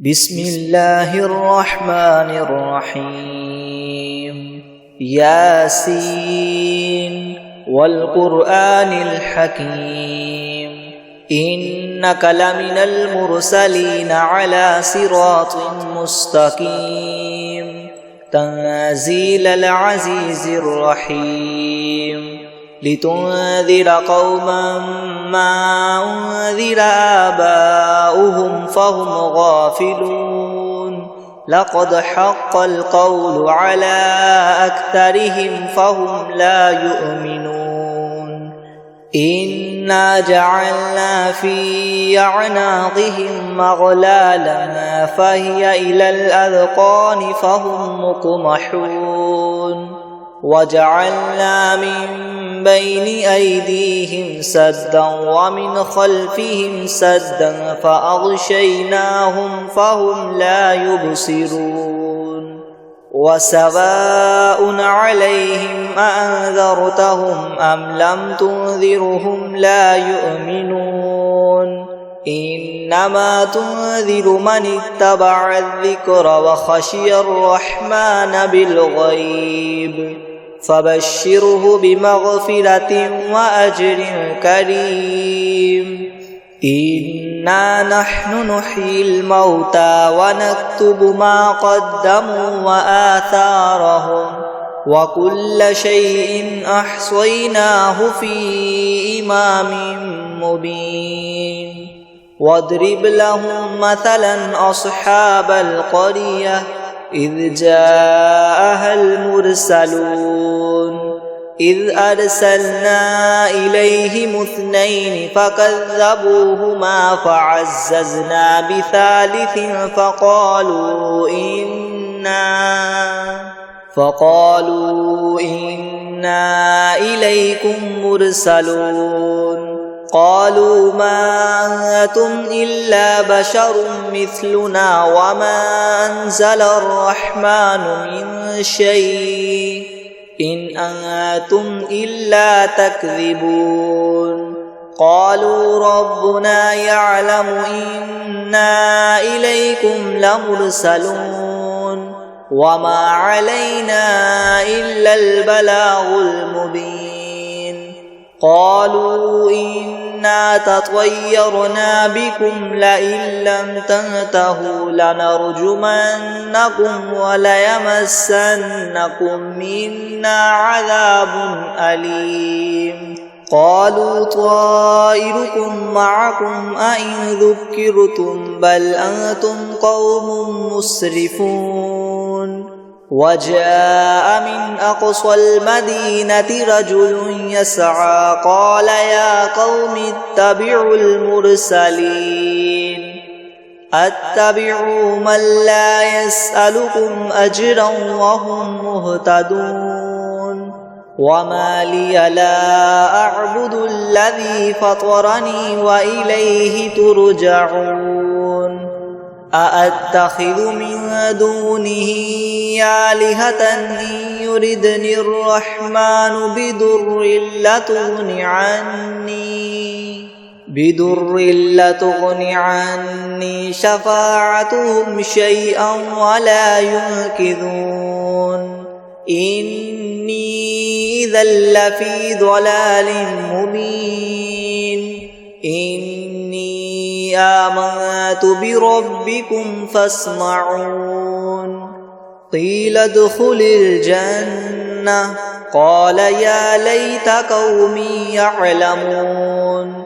بسم الله الرحمن الرحيم ياسين والقرآن الحكيم إنك لمن المرسلين على صراط مستقيم تنزيل العزيز الرحيم لتنذر قوما ما أنذر آباؤهم فهم غافلون لقد حق القول على أكثرهم فهم لا يؤمنون إنا جعلنا في أعناقهم مغلالا فهي إلى الأذقان فهم مقمحون وجعلنا من بين أيديهم سدا ومن خلفهم سدا فأغشيناهم فهم لا يبصرون وسواء عليهم أأنذرتهم أم لم تنذرهم لا يؤمنون إنما تنذر من اتبع الذكر وخشي الرحمن بالغيب فبشره بمغفرة وأجر كريم إنا نحن نحيي الموتى ونكتب ما قدموا وآثارهم وكل شيء أحصيناه في إمام مبين واضرب لهم مثلا أصحاب القرية إذ جاءها المرسلون إذ أرسلنا إليهم اثنين فكذبوهما فعززنا بثالث فقالوا إنا إليكم مرسلون قالوا ما أنتم إلا بشر مثلنا وما أنزل الرحمن من شيء إن أنتم إلا تكذبون قالوا ربنا يعلم إنا إليكم لمرسلون وما علينا إلا البلاغ المبين قالوا إنا تطيرنا بكم لئن لم تنتهوا لنرجمنكم وليمسنكم منا عذاب أليم قالوا طائركم معكم أئن ذكرتم بل أنتم قوم مسرفون وجاء من أقصى المدينة رجل يسعى قال يا قوم اتبعوا المرسلين اتبعوا من لا يسألكم أجرا وهم مهتدون وما لي لا أعبد الذي فطرني وإليه ترجعون أأتخذ من دونه آلهة إن يردني الرحمن بدر لتغن عني شفاعتهم شيئا ولا ينقذون إني إذا لفي ضلال مبين إني آمنت بربكم فاسمعون قيل ادخل الجنة قال يا ليت قومي يعلمون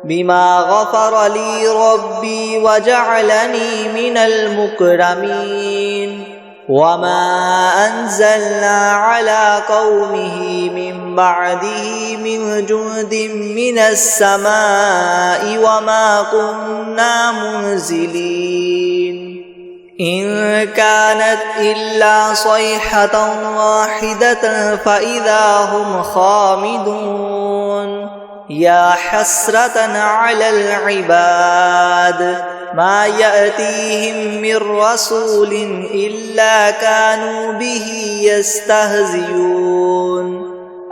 بما غفر لي ربي وجعلني من المكرمين وما أنزلنا على قومه من بعده من جند من السماء وما كنا منزلين إن كانت إلا صيحة واحدة فإذا هم خامدون يا حسرة على العباد ما يأتيهم من رسول إلا كانوا به يستهزئون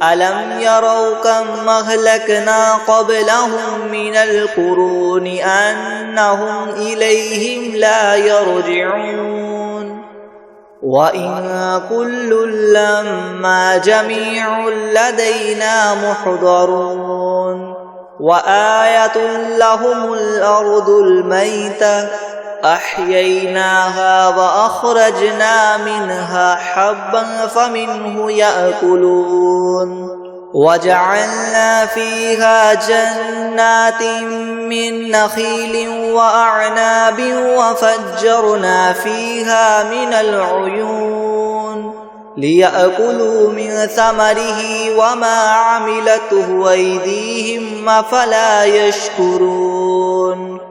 ألم يروا كم أهلكنا قبلهم من القرون أنهم إليهم لا يرجعون وإن كل لما جميع لدينا محضرون وآية لهم الأرض الميتة أحييناها وأخرجنا منها حبا فمنه يأكلون وجعلنا فيها جنات من نخيل وأعناب وفجرنا فيها من العيون ليأكلوا من ثمره وما عملته أيديهم أفلا يشكرون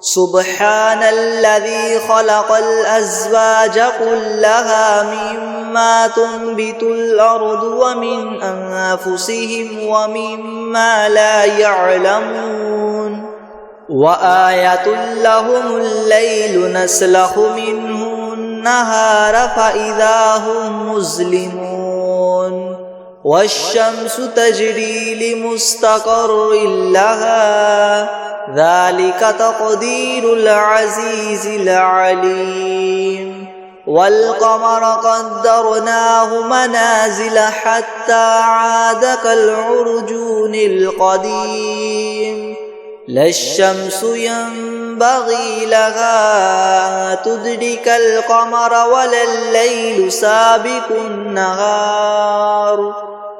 سبحان الذي خلق الأزواج كلها مما تنبت الأرض ومن أنفسهم ومما لا يعلمون وآية لهم الليل نسلخ منه النهار فإذا هم مظلمون والشمس تجري لمستقر لها ذلك تقدير العزيز العليم والقمر قدرناه منازل حتى عاد كالعرجون القديم لا الشمس ينبغي لها تدرك القمر ولا الليل سابق النهار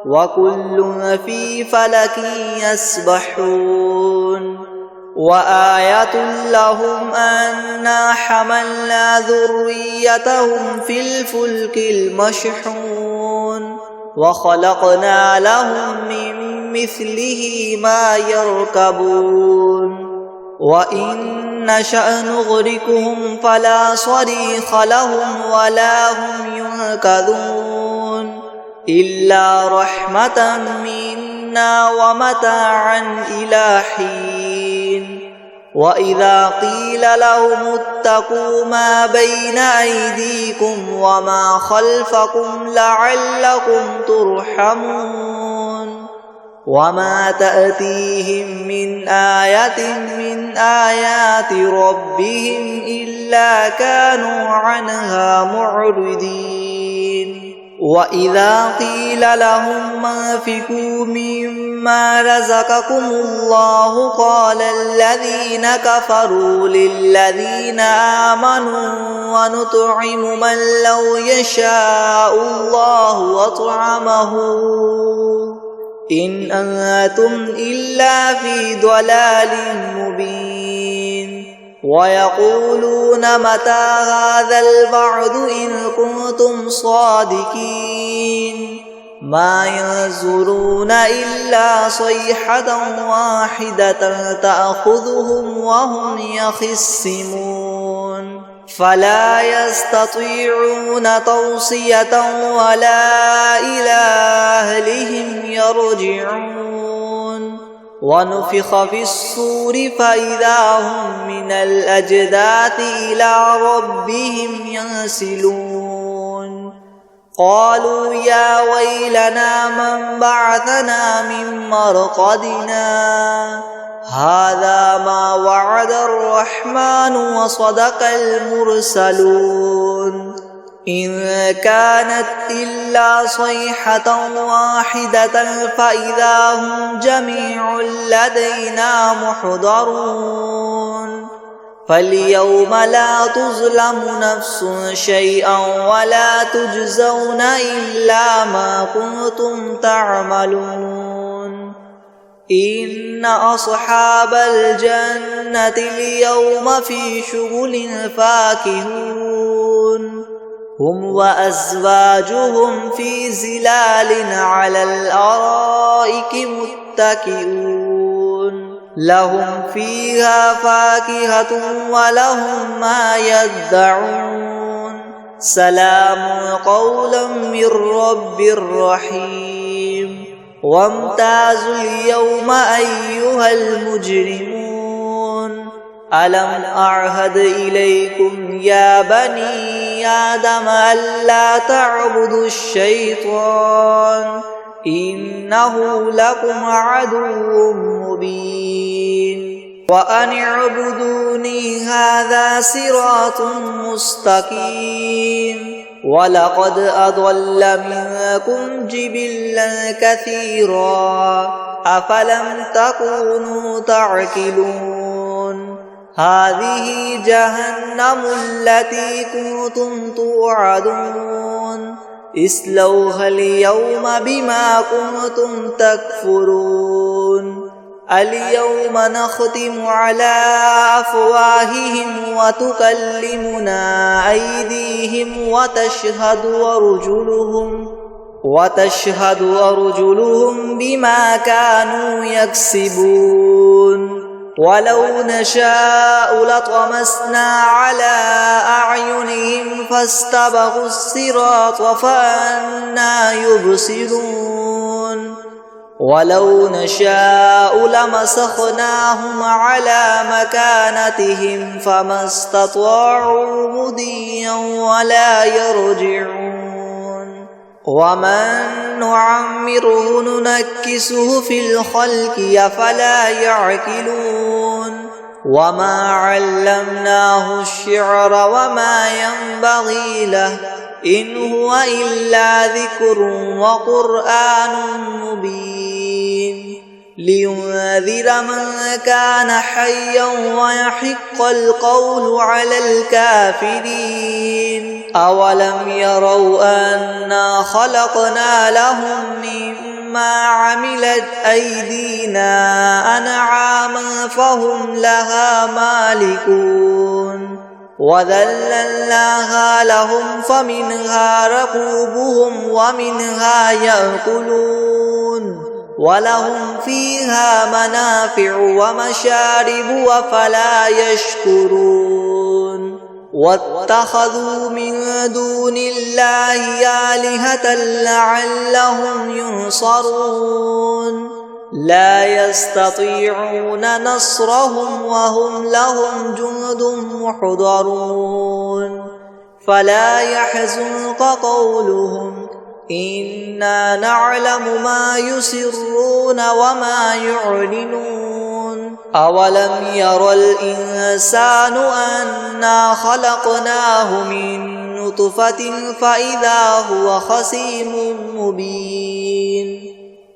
وكل في فلك يسبحون وآية لهم أنا حملنا ذريتهم في الفلك المشحون وخلقنا لهم من مثله ما يركبون وإن نشأ نغرقهم فلا صريخ لهم ولا هم ينقذون إلا رحمة منا ومتاعا إلى حين وإذا قيل لهم اتقوا ما بين أيديكم وما خلفكم لعلكم ترحمون وما تأتيهم من آية من آيات ربهم إلا كانوا عنها معرضين وإذا قيل لهم أنفقوا مما رزقكم الله قال الذين كفروا للذين آمنوا ونطعم من لو يشاء الله أطعمه إن أنتم إلا في ضلال مبين ويقولون متى هذا الوعد إن كنتم صادقين ما ينظرون إلا صيحة واحدة تأخذهم وهم يخصمون فلا يستطيعون توصية ولا إلى أهلهم يرجعون ونفخ في الصور فإذا هم من الأجداث إلى ربهم ينسلون قالوا يا ويلنا من بعثنا من مرقدنا هذا ما وعد الرحمن وصدق المرسلون إن كانت إلا صيحة واحدة فإذا هم جميع لدينا محضرون فاليوم لا تظلم نفس شيئا ولا تجزون إلا ما كنتم تعملون إن أصحاب الجنة اليوم في شغل فاكهون هم وأزواجهم في ظلال على الأرائك متكئون لهم فيها فاكهة ولهم ما يدعون سلام قولا من رب رحيم وامتازوا اليوم أيها المجرمون ألم أعهد إليكم يا بني آدم ألا تعبدوا الشيطان إنه لكم عدو مبين وأن اعبدوني هذا صراط مستقيم ولقد أضل منكم جبلا كثيرا أفلم تكونوا تعقلون هذه جهنم التي كنتم توعدون اصلوها اليوم بما كنتم تكفرون اليوم نختم على أفواههم وتكلمنا أيديهم وتشهد أرجلهم بما كانوا يكسبون ولو نشاء لطمسنا على أعينهم فاستبقوا الصراط فأنى يبصرون ولو نشاء لمسخناهم على مكانتهم فما استطاعوا مضيا ولا يرجعون ومن نعمره ننكسه في الخلق أفلا يعقلون وما علمناه الشعر وما ينبغي له إن هو إلا ذكر وقرآن مبين لينذر من كان حيا ويحق القول على الكافرين أولم يروا أنا خلقنا لهم مما عملت أيدينا أنعاما فهم لها مالكون وذللناها لهم فمنها ركوبهم ومنها يأكلون ولهم فيها منافع ومشارب وفلا يشكرون واتخذوا من دون الله آلهة لعلهم ينصرون لا يستطيعون نصرهم وهم لهم جند محضرون فلا يحزنك قولهم إنا نعلم ما يسرون وما يعلنون أولم ير الإنسان أنا خلقناه من نطفة فإذا هو خصيم مبين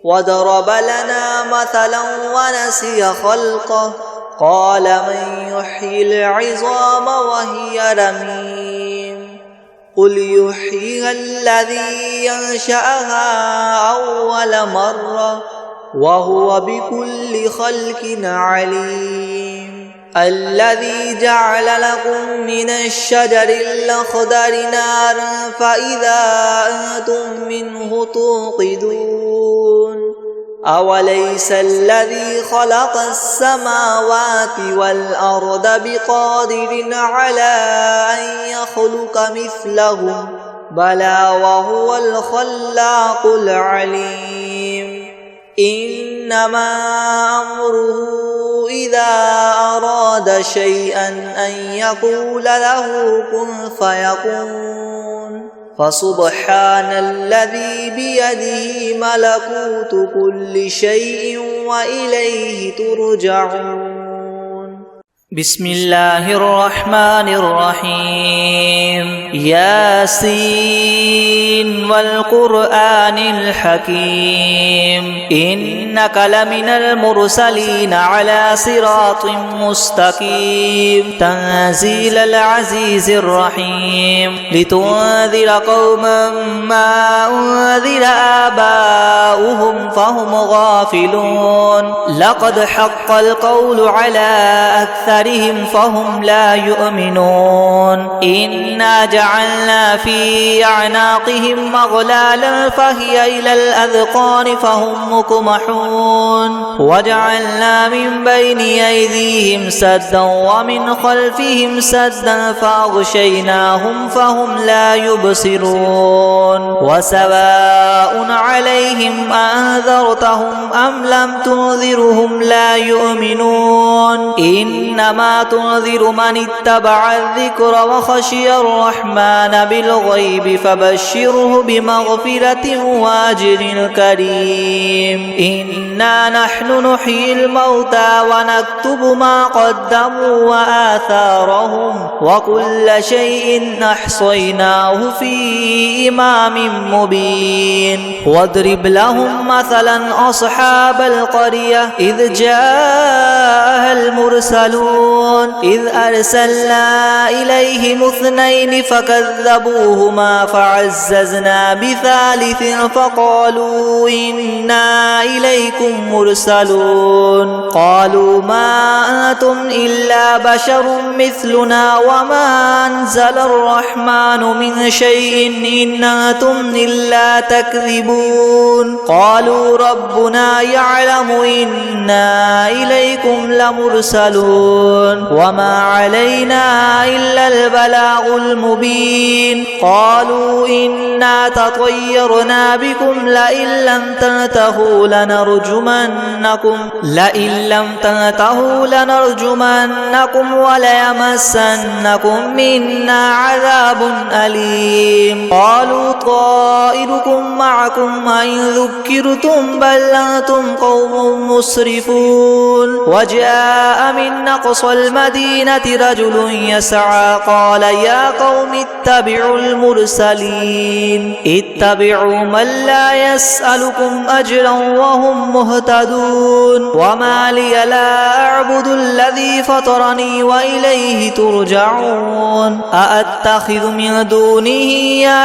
وضرب لنا مثلا ونسي خلقه قال من يحيي العظام وهي رميم قل يحييها الذي ينشأها أول مرة وهو بكل خلق عليم الذي جعل لكم من الشجر الأخضر نارا فإذا أنتم منه توقدون أوليس الذي خلق السماوات والأرض بقادر على أن يخلق مثلهم بلى وهو الخلاق العليم إنما أمره إذا أراد شيئا أن يقول له كن فيكون فسبحان الذي بيده ملكوت كل شيء وإليه ترجعون بسم الله الرحمن الرحيم ياسين والقرآن الحكيم إنك لمن المرسلين على صراط مستقيم تنزيل العزيز الرحيم لتنذر قوما ما أنذر آباؤهم فهم غافلون لقد حق القول على أكثر فهم لا يؤمنون إنا جعلنا في أعناقهم أغلالا فهي إلى الأذقان فهم مقمحون وجعلنا من بين أيديهم سدا ومن خلفهم سدا فأغشيناهم فهم لا يبصرون وسواء عليهم أنذرتهم أم لم تنذرهم لا يؤمنون إنما إنما تنذر من اتبع الذكر وخشي الرحمن بالغيب فبشره بمغفرة وأجر كريم إنا نحن نحيي الموتى ونكتب ما قدموا وآثارهم وكل شيء أحصيناه في إمام مبين واضرب لهم مثلا أصحاب القرية إذ جاءها المرسلون إذ أرسلنا إليهم 2 فكذبوهما فعززنا بثالث فقالوا إنا إليكم مرسلون قالوا ما أنتم إلا بشر مثلنا وما أنزل الرحمن من شيء إن أنتم إلا تكذبون قالوا ربنا يعلم إنا إليكم لمرسلون وما علينا إلا البلاغ المبين قالوا إنا تطيرنا بكم لئن لم تنتهوا لنرجمنكم وليمسنكم منا عذاب أليم قالوا طائركم معكم أئن ذكرتم بل أنتم قوم مسرفون وجاء من أقصى المدينة رجل يسعى قال يا قوم اتبعوا المرسلين اتبعوا من لا يسألكم أجرا وهم مهتدون وما لي لا أعبد الذي فطرني وإليه ترجعون أأتخذ من دونه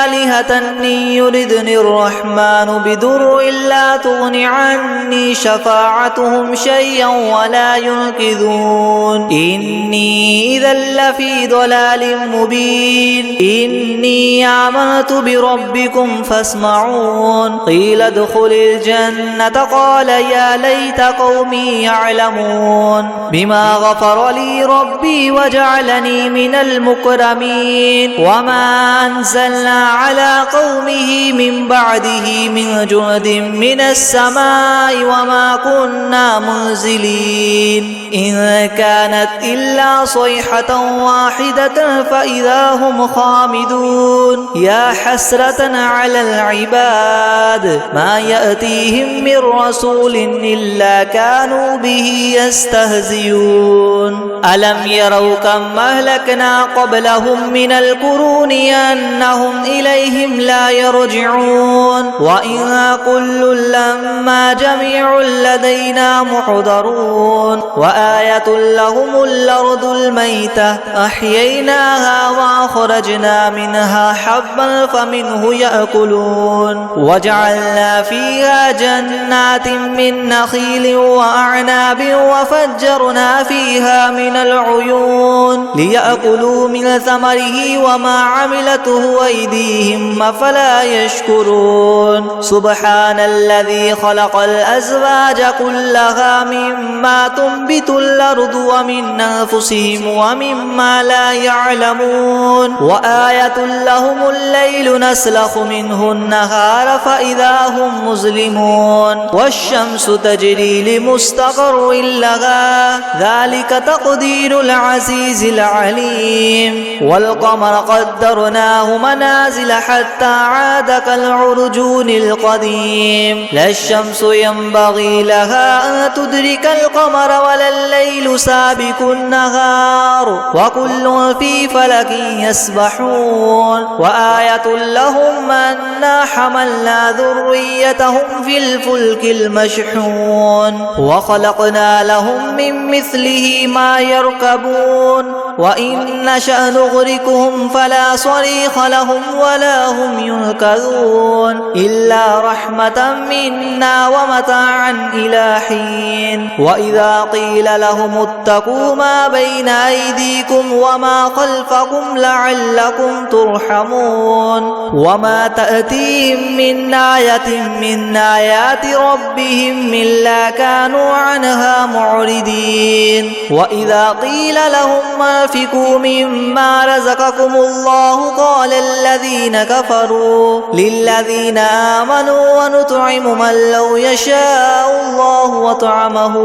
آلهة إن يردني الرحمن بضر لا تغن عني شفاعتهم شيئا ولا ينقذون إني إذا لفي ضلال مبين إني آمنت بربكم فاسمعون قيل ادخل الجنة قال يا ليت قومي يعلمون بما غفر لي ربي وجعلني من المكرمين وما أنزلنا على قومه من بعده من جند من السماء وما كنا منزلين إن كانت إلا صيحة واحدة فإذا هم خامدون يا حسرة على العباد ما يأتيهم من رسول إلا كانوا به يستهزئون ألم يروا كم أهلكنا قبلهم من القرون أنهم إليهم لا يرجعون وإن كل لما جميع لدينا محضرون وآية لهم الأرض الميتة أحييناها وأخرجنا منها حبا فمنه يأكلون وجعلنا فيها جنات من نخيل وأعناب وفجرنا فيها من العيون ليأكلوا من ثمره وما عملته أيديهم أفلا يشكرون سبحان الذي خلق الأزواج كلها مما تنبت الأرض ومن أنفسهم ومما لا يعلمون وآية لهم الليل نسلخ منه النهار فإذا هم مظلمون والشمس تجري لمستقر لها ذلك تقدير العزيز العليم والقمر قدرناه منازل حتى عاد كالعرجون القديم لا الشمس ينبغي لها أن تدرك القمر ولا الليل سابق النهار وكل في فلك يسبحون وآية لهم أنا حملنا ذريتهم في الفلك المشحون وخلقنا لهم من مثله ما يركبون وإن نشأ نغرقهم فلا صريخ لهم ولا هم ينقذون إلا رحمة منا ومتاعا إلى حين وإذا قيل لهم اتقوا ما بين أيديكم وما خلفكم لعلكم ترحمون وما تأتيهم من آية من آيات ربهم إلا كانوا عنها معرضين وإذا قيل لهم ما أنفقوا مما رزقكم الله قال الذين كفروا للذين آمنوا ونطعم من لو يشاء الله وطعمه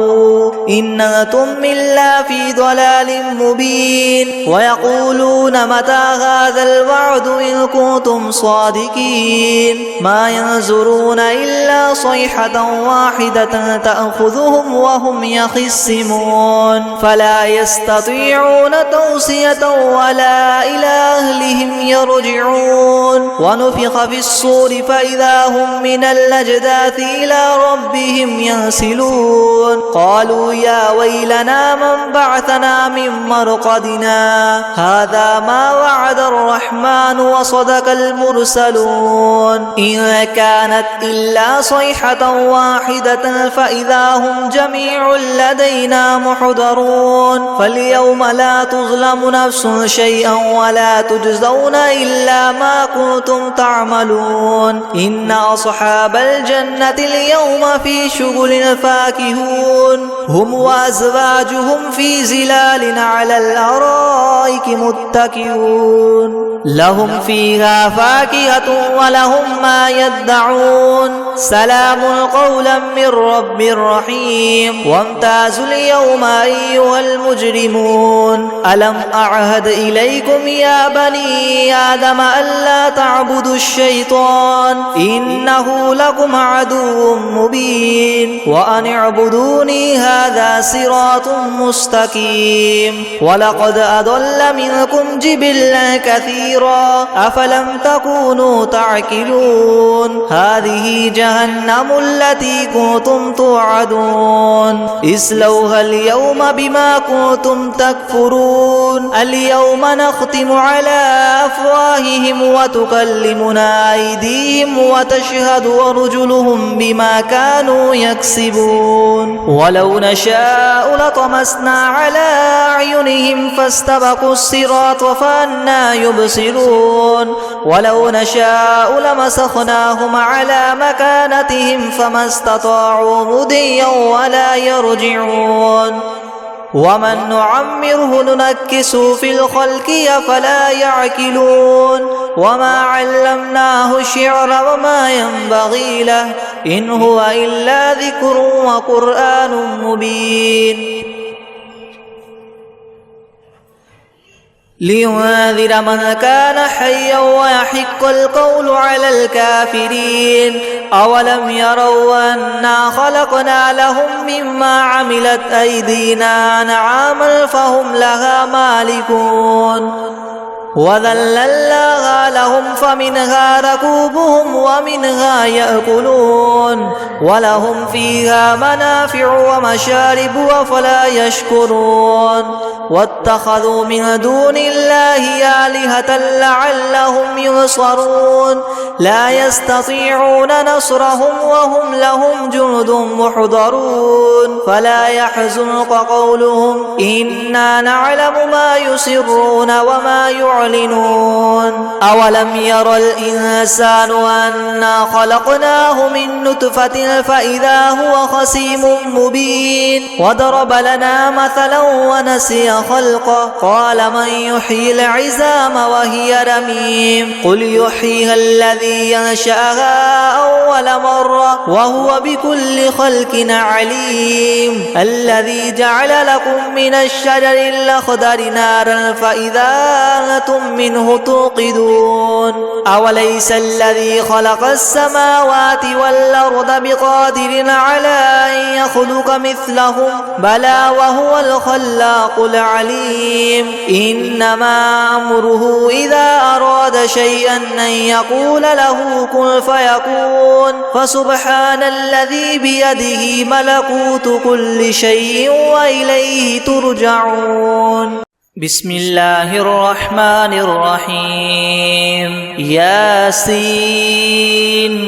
إن أنتم إلا في ضلال مبين ويقولون متى هذا الوعد إن كنتم صادقين ما ينظرون إلا صيحة واحدة تأخذهم وهم يخصمون فلا يستطيعون توصية ولا إلى أهلهم يرجعون ونفخ في الصور فإذا هم من الأجداث إلى ربهم ينسلون قالوا يا ويلنا من بعثنا من مرقدنا هذا ما وعد الرحمن وصدق المرسلون إن كانت إلا صيحة واحدة فإذا هم جميع لدينا محضرون فاليوم لا تظلم نفس شيئا ولا تجزون إلا ما كنتم تعملون إن أصحاب الجنة اليوم في شغل فاكهون هم وأزواجهم في زلال على الأرائك متكئون لهم فيها فاكهة ولهم ما يدعون سلام قولا من رب رحيم وامتازوا اليوم أيها المجرمون ألم أعهد إليكم يا بني آدم ألا تعبدوا الشيطان إنه لكم عدو مبين وأن اعبدوني هذا صراط مستقيم ولقد أضل منكم جبلا كثيرا أفلم تكونوا تعقلون هذه جهنم التي كنتم توعدون اصلوها اليوم بما كنتم تكفرون اليوم نختم على أفواههم وتكلمنا أيديهم وتشهد أرجلهم بما كانوا يكسبون ولو نشاء لطمسنا على أعينهم فاستبقوا الصراط فأنى يبصرون ولو نشاء لمسخناهم على مكانتهم فما استطاعوا مضيا ولا يرجعون ومن نعمره ننكسه في الخلق أفلا يعقلون وما علمناه الشعر وما ينبغي له إن هو إلا ذكر وقرآن مبين لينذر من كان حيا ويحق القول على الكافرين أولم يروا أنا خلقنا لهم مما عملت أيدينا أنعاما فهم لها مالكون وذللناها لهم فمنها ركوبهم ومنها يأكلون ولهم فيها منافع ومشارب أفلا يشكرون واتخذوا من دون الله آلهة لعلهم ينصرون لا يستطيعون نصرهم وهم لهم جند محضرون فلا يحزنك قولهم إنا نعلم ما يسرون وما يعلنون أولم ير الإنسان أنا خلقناه من نطفة فإذا هو خصيم مبين وضرب لنا مثلا ونسي خلقه قال من يحيي العظام وهي رميم قل يحييها الذي ينشأها أول مرة وهو بكل خلق عليم الذي جعل لكم من الشجر الأخضر نارا فإذا أنتم منه توقدون أوليس الذي خلق السماوات والأرض بقادر على أن يخلق مثلهم بلى وهو الخلاق العليم إنما أمره إذا أراد شيئا أن يقول له كن فيكون فسبحان الذي بيده ملكوت كل شيء وإليه ترجعون بسم الله الرحمن الرحيم ياسين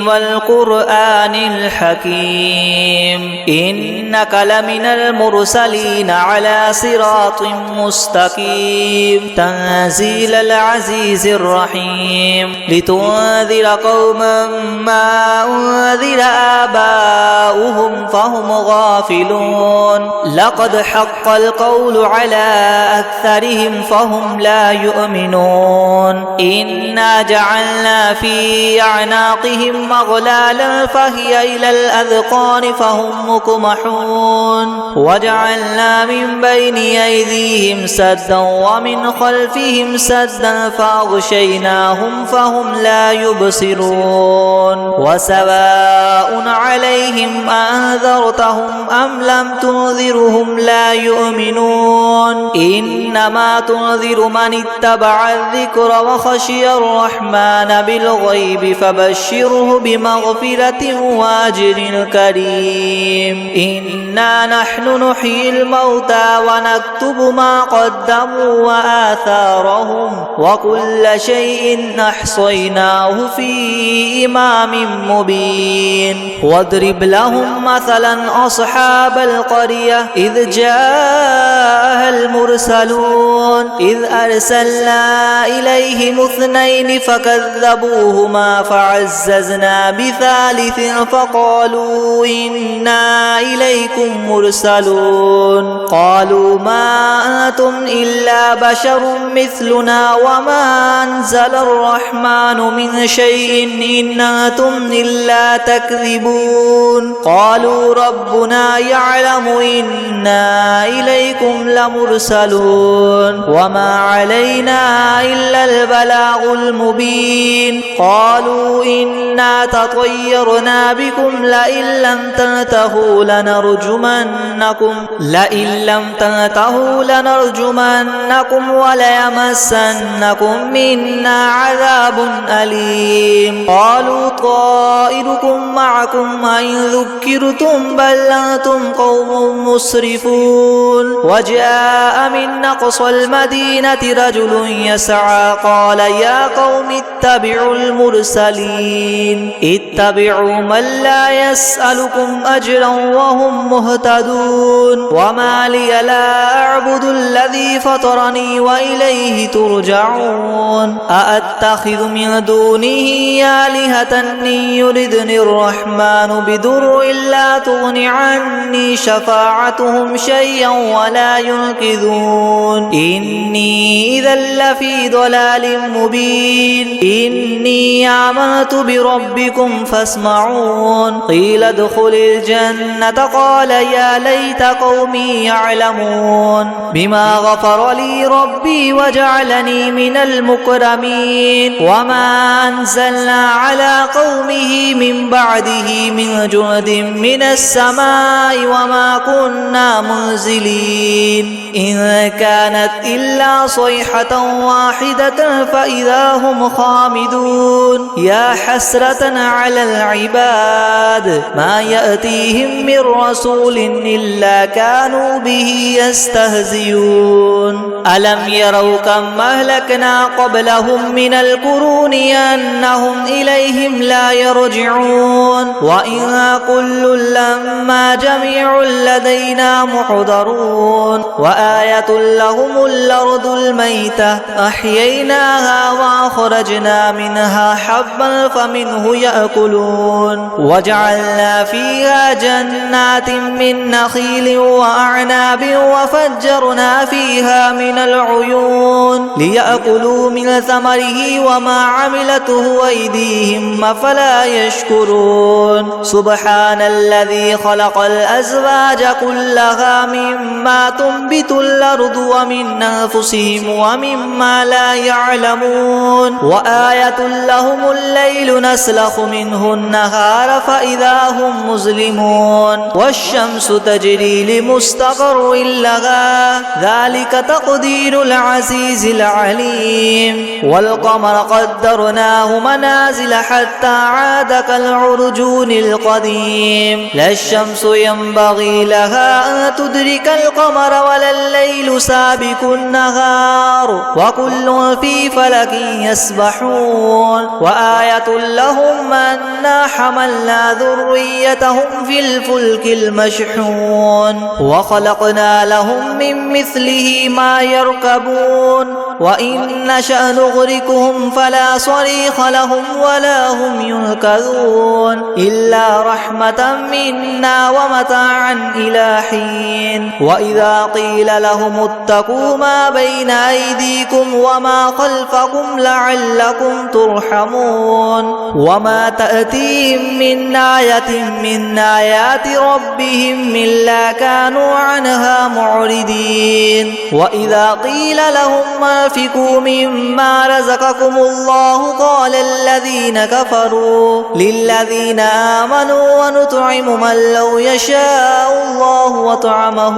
والقرآن الحكيم إنك لمن المرسلين على صراط مستقيم تنزيل العزيز الرحيم لتنذر قوما ما أنذر آباؤهم فهم غافلون لقد حق القول على أكثر أدبارهم فهم لا يؤمنون إنا جعلنا في أعناقهم أغلالا فهي إلى الأذقان فهم مقمحون وجعلنا من بين أيديهم سدا ومن خلفهم سدا فأغشيناهم فهم لا يبصرون وسواء عليهم أنذرتهم أم لم تنذرهم لا يؤمنون إنما تنذر من اتبع الذكر وخشي الرحمن بالغيب فبشره بمغفرة وأجر كريم إنا نحن نحيي الموتى ونكتب ما قدموا وآثارهم وكل شيء أحصيناه في إمام مبين واضرب لهم مثلا أصحاب القرية إذ جاءها المرسلون إذ أرسلنا إليهم اثنين فكذبوهما فعززنا بثالث فقالوا إنا إليكم مرسلون قالوا ما أنتم إلا بشر مثلنا وما أنزل الرحمن من شيء إن أنتم إلا تكذبون قالوا ربنا يعلم إنا إليكم لمرسلون وما علينا إلا البلاغ المبين قالوا إنا تطيرنا بكم لئن لم تنتهوا لنرجمنكم وليمسنكم منا عذاب أليم قالوا طائركم معكم أئن ذكرتم بل أنتم قوم مسرفون وجاء من أقصى المدينة رجل يسعى قال يا قوم اتبعوا المرسلين اتبعوا من لا يسألكم أجرا وهم مهتدون وما لي لا أعبد الذي فطرني وإليه ترجعون أأتخذ من دونه آلهة إن يردني الرحمن بدر لا تغن عني شفاعتهم شيئا ولا ينقذون إني إذا لفي ضلال مبين إني آمنت بربكم فاسمعون قيل ادخل الجنة قال يا ليت قومي يعلمون بما غفر لي ربي وجعلني من المكرمين وما أنزلنا على قومه من بعده من جند من السماء وما كنا منزلين إن كانت إلا صيحة واحدة فإذا هم خامدون يا حسرة على العباد ما يأتيهم من رسول إلا كانوا به يستهزئون ألم يروا كم أهلكنا قبلهم من القرون أنهم إليهم لا يرجعون وإن كل لما جميع لدينا محضرون وآية لهم الأرض الميتة أحييناها وأخرجنا منها حبا فمنه يأكلون وجعلنا فيها جنات من نخيل وأعناب وفجرنا فيها من العيون ليأكلوا من ثمره وما عملته أيديهم أفلا يشكرون سبحان الذي خلق الأزواج كلها مما تنبت الأرض ومن أنفسهم ومما لا يعلمون وآية لهم الليل نسلخ منه النهار فإذا هم مظلمون والشمس تجري لمستقر لها ذلك تقدير العزيز العليم والقمر قدرناه منازل حتى عاد كالعرجون القديم لا الشمس ينبغي لها أن تدرك القمر ولا الليل سابق النهار وكل في فلك يسبحون وآية لهم أنا حملنا ذريتهم في الفلك المشحون وخلقنا لهم من مثله ما يركبون وإن نشأ نغرقهم فلا صريخ لهم ولا هم ينقذون إلا رحمة منا ومتاعا إلى حين وإذا قيل لهم اتقوا ما بين أيديكم وما خلفكم لعلكم ترحمون وما تأتيهم من آية من آيات ربهم إلا كانوا عنها معرضين وإذا قيل لهم أنفقوا مما رزقكم الله قال الذين كفروا للذين آمنوا ونطعم من لو يشاء الله وطعمه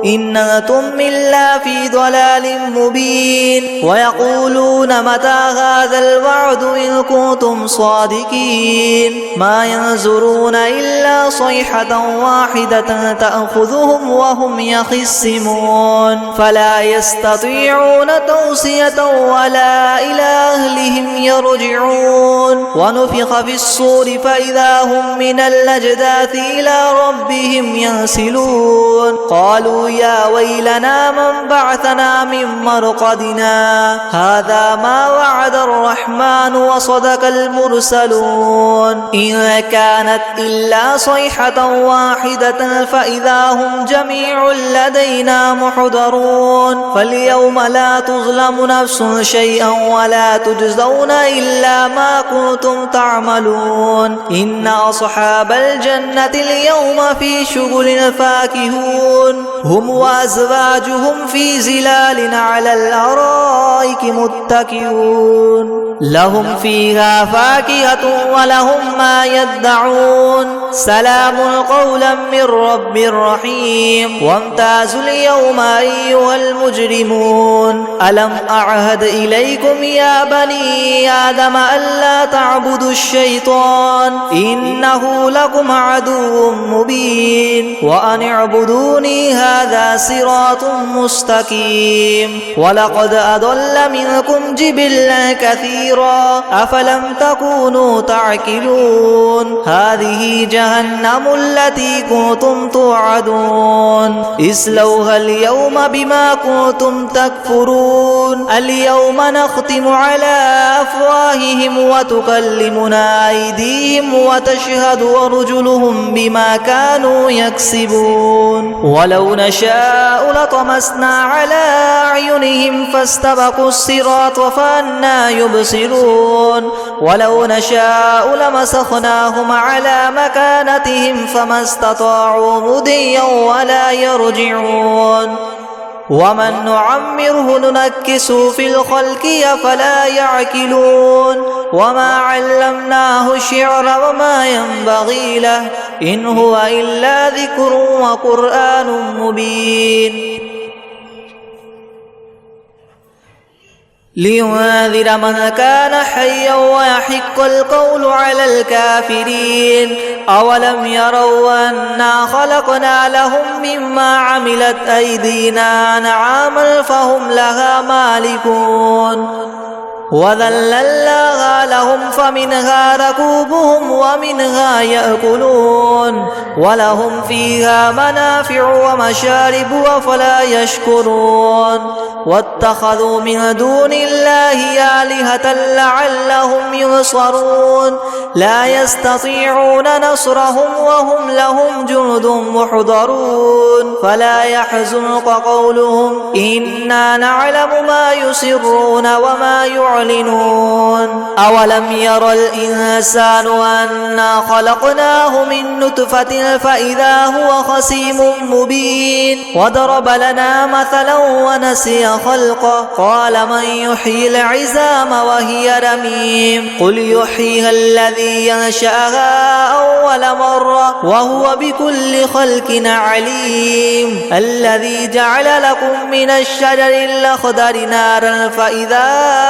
إن أنتم إلا في ضلال مبين ويقولون متى هذا الوعد إن كنتم صادقين ما ينظرون إلا صيحة واحدة تأخذهم وهم يخصمون فلا يستطيعون توصية ولا إلى أهلهم يرجعون ونفخ في الصور فإذا هم من الأجداث إلى ربهم ينسلون قالوا يا ويلنا من بعثنا من مرقدنا هذا ما وعد الرحمن وصدق المرسلون إن كانت إلا صيحة واحدة فإذا هم جميع لدينا محضرون فاليوم لا تظلم نفس شيئا ولا تجزون إلا ما كنتم تعملون إن أصحاب الجنة اليوم في شغل فاكهون هم وأزواجهم في ظلال على الأرائك متكئون لهم فيها فاكهة ولهم ما يدعون سلام قولا من رب رحيم وامتازوا اليوم أيها المجرمون ألم أعهد إليكم يا بني آدم ألا تعبدوا الشيطان إنه لكم عدو مبين وأن اعبدوني هذا صراط مستقيم ولقد أضل منكم جبلا كثيرا أفلم تكونوا تعقلون هذه جهنم التي كنتم توعدون اصلوها اليوم بما كنتم تكفرون اليوم نختم على أفواههم وتكلمنا أيديهم وتشهد أرجلهم بما كانوا يكسبون ولو نشاء لطمسنا على أعينهم فاستبقوا الصراط فأنى يبصرون ولو نشاء لمسخناهم على مكانتهم فما استطاعوا مضيا ولا يرجعون ومن نعمره ننكسه في الخلق أفلا يعقلون وما علمناه الشعر وما ينبغي له إن هو إلا ذكر وقرآن مبين لينذر من كان حيا ويحق القول على الكافرين أولم يروا أنا خلقنا لهم مما عملت أيدينا أنعاما فهم لها مالكون وذللناها لهم فمنها ركوبهم ومنها يأكلون ولهم فيها منافع ومشارب أفلا يشكرون واتخذوا من دون الله آلهة لعلهم ينصرون لا يستطيعون نصرهم وهم لهم جند محضرون فلا يحزنك قولهم إنا نعلم ما يسرون وما يعلنون أولم ير الإنسان أنا خلقناه من نطفة فإذا هو خصيم مبين وضرب لنا مثلا ونسي خلقه قال من يحيي العظام وهي رميم قل يحييها الذي ينشأها أول مرة وهو بكل خلق عليم الذي جعل لكم من الشجر الأخضر نارا فإذا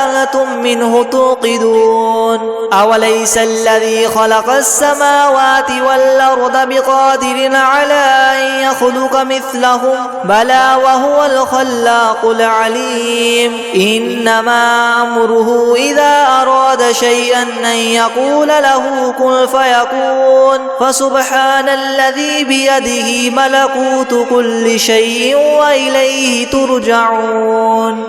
أنتم منه توقدون أوليس الذي خلق السماوات والأرض بقادر على أن يخلق مثلهم بلى وهو الخلاق العليم إنما أمره إذا أراد شيئا أن يقول له كن فيكون فسبحان الذي بيده ملكوت كل شيء وإليه ترجعون.